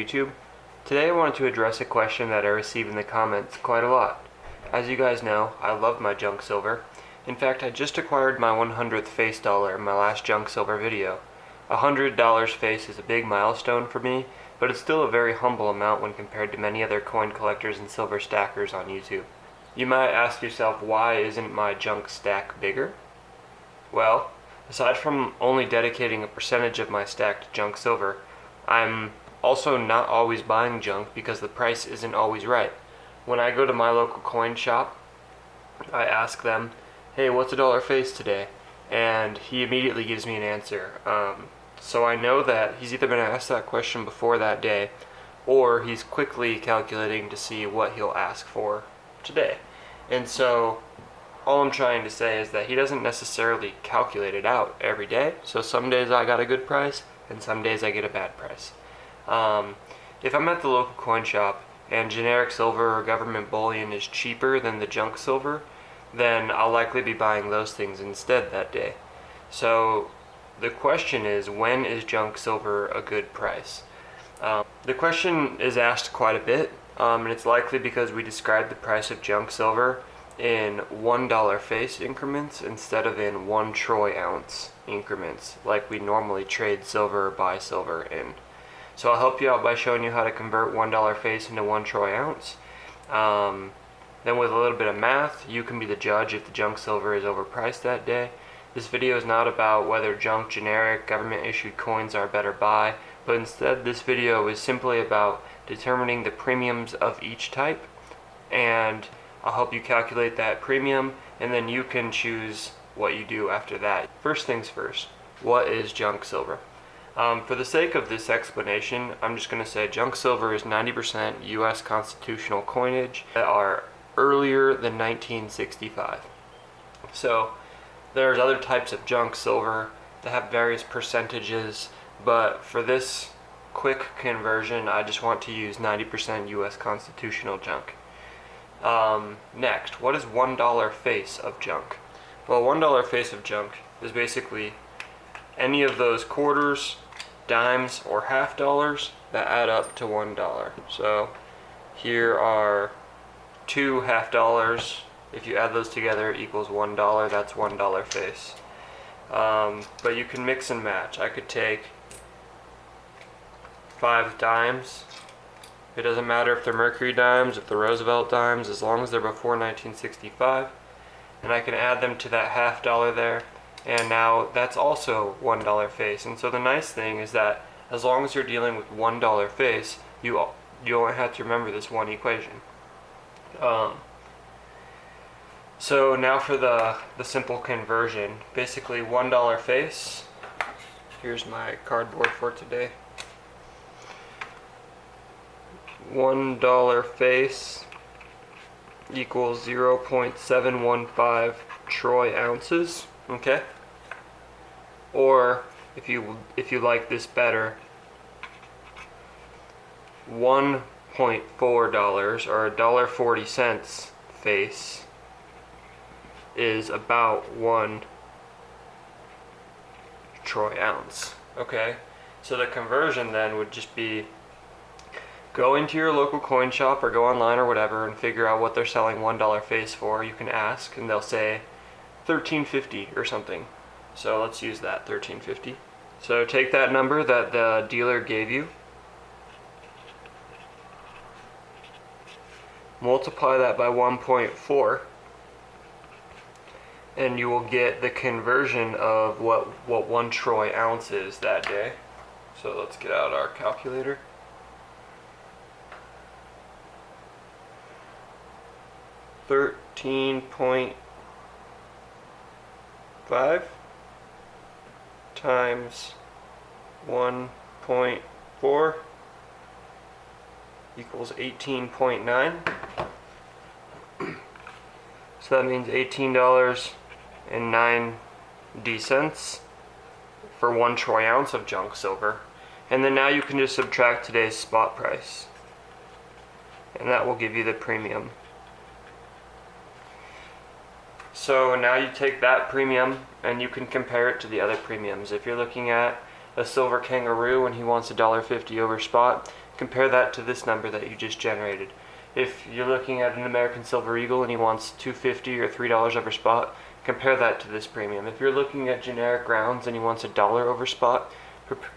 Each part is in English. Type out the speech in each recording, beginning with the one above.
YouTube. Today I wanted to address a question that I received in the comments quite a lot. As you guys know, I love my junk silver. In fact, I just acquired my 100th face dollar in my last junk silver video. $100 face is a big milestone for me, but it's still a very humble amount when compared to many other coin collectors and silver stackers on YouTube. You might ask yourself, why isn't my junk stack bigger? Well, aside from only dedicating a percentage of my stack to junk silver, I'm also not always buying junk because the price isn't always right. When I go to my local coin shop, I ask them, hey, what's a dollar face today? And he immediately gives me an answer. So I know that he's either been asked that question before that day, or he's quickly calculating to see what he'll ask for today. And so all I'm trying to say is that he doesn't necessarily calculate it out every day. So some days I got a good price, and some days I get a bad price. If I'm at the local coin shop and generic silver or government bullion is cheaper than the junk silver, then I'll likely be buying those things instead that day. So the question is, when is junk silver a good price? The question is asked quite a bit, and it's likely because we describe the price of junk silver in $1 face increments instead of in 1 troy ounce increments like we normally trade silver or buy silver in. So I'll help you out by showing you how to convert $1 face into 1 troy ounce. Then with a little bit of math, you can be the judge if the junk silver is overpriced that day. This video is not about whether junk, generic, government issued coins are a better buy, but instead this video is simply about determining the premiums of each type, and I'll help you calculate that premium, and then you can choose what you do after that. First things first, what is junk silver? For the sake of this explanation, I'm just going to say junk silver is 90% U.S. constitutional coinage that are earlier than 1965. So there's other types of junk silver that have various percentages, but for this quick conversion, I just want to use 90% U.S. constitutional junk. Next, what is $1 face of junk? Well, $1 face of junk is basically any of those quarters, dimes, or half dollars that add up to $1. So here are 2 half dollars. If you add those together, it equals $1. That's $1 face. But you can mix and match. I could take 5 dimes. It doesn't matter if they're Mercury dimes, if they're Roosevelt dimes, as long as they're before 1965. And I can add them to that half dollar there. And now that's also $1 face. And so the nice thing is that as long as you're dealing with $1 face, you only have to remember this one equation. So now for the simple conversion. Basically $1 face. Here's my cardboard for today. $1 face equals 0.715 troy ounces. Okay? Or if you like this better, $1.4 or $1.40 face is about 1 troy ounce. Okay? So the conversion then would just be go into your local coin shop or go online or whatever and figure out what they're selling $1 face for. You can ask and they'll say $13.50 or something. So let's use that, $13.50. So take that number that the dealer gave you, multiply that by 1.4, and you will get the conversion of what 1 troy ounce is that day. So let's get out our calculator. $13.5 times 1.4 equals 18.9. So that means $18.90 for 1 troy ounce of junk silver. And then now you can just subtract today's spot price, and that will give you the premium. So now you take that premium and you can compare it to the other premiums. If you're looking at a silver kangaroo and he wants $1.50 over spot, compare that to this number that you just generated. If you're looking at an American Silver Eagle and he wants $2.50 or $3 over spot, compare that to this premium. If you're looking at generic rounds and he wants $1 over spot,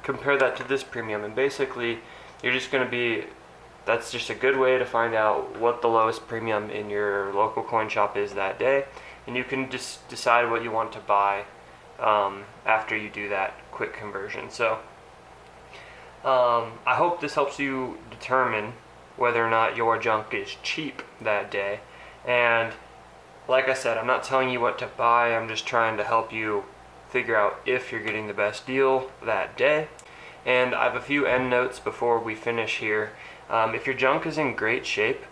compare that to this premium. And basically, you're just going to be, that's just a good way to find out what the lowest premium in your local coin shop is that day. And you can just decide what you want to buy after you do that quick conversion. So I hope this helps you determine whether or not your junk is cheap that day. And like I said, I'm not telling you what to buy, I'm just trying to help you figure out if you're getting the best deal that day. And I have a few end notes before we finish here. If your junk is in great shape,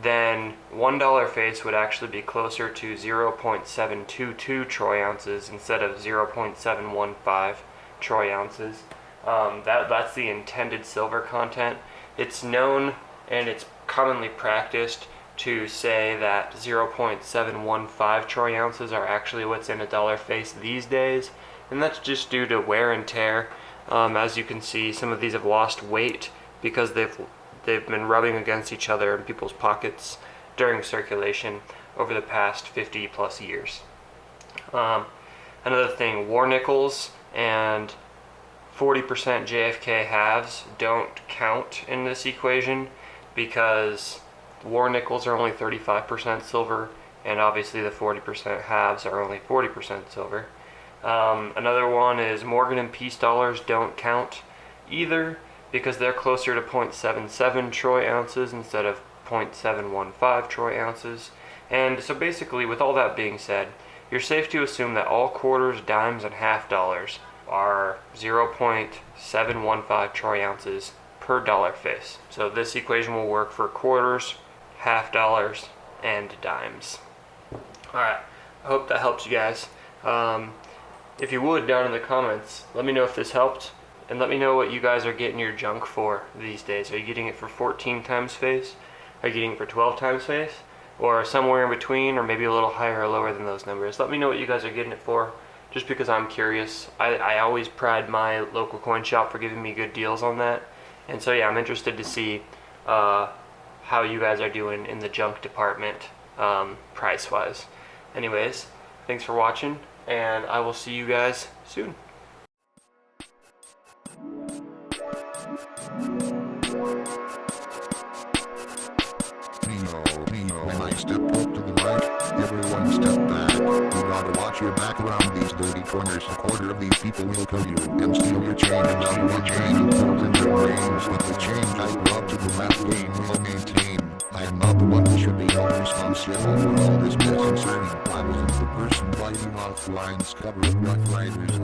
then $1 face would actually be closer to 0.722 troy ounces instead of 0.715 troy ounces. That's the intended silver content. It's known and it's commonly practiced to say that 0.715 troy ounces are actually what's in a dollar face these days, and that's just due to wear and tear. As you can see, some of these have lost weight because they've been rubbing against each other in people's pockets during circulation over the past 50 plus years. Another thing, war nickels and 40% JFK halves don't count in this equation because war nickels are only 35% silver, and obviously the 40% halves are only 40% silver. Another one is Morgan and Peace dollars don't count either because they're closer to 0.77 troy ounces instead of 0.715 troy ounces. And so basically, with all that being said, you're safe to assume that all quarters, dimes, and half dollars are 0.715 troy ounces per dollar face. So this equation will work for quarters, half dollars, and dimes. Alright, I hope that helps you guys. If you would, down in the comments, let me know if this helped, and let me know what you guys are getting your junk for these days. Are you getting it for 14 times face? Are you getting it for 12 times face? Or somewhere in between, or maybe a little higher or lower than those numbers? Let me know what you guys are getting it for, just because I'm curious. I always pride my local coin shop for giving me good deals on that. And so yeah, I'm interested to see how you guys are doing in the junk department price-wise. Anyways, thanks for watching, and I will see you guys soon. When I step up to the mic, everyone step back. You gotta watch your back around these dirty corners. A quarter of these people will kill you and steal your chain and steal your chain and pull in your brains. But the chain I brought to the last game will maintain. I am not the one who should be held responsible for all this mess concerning. I wasn't the person biting off lines covered with Rough Riders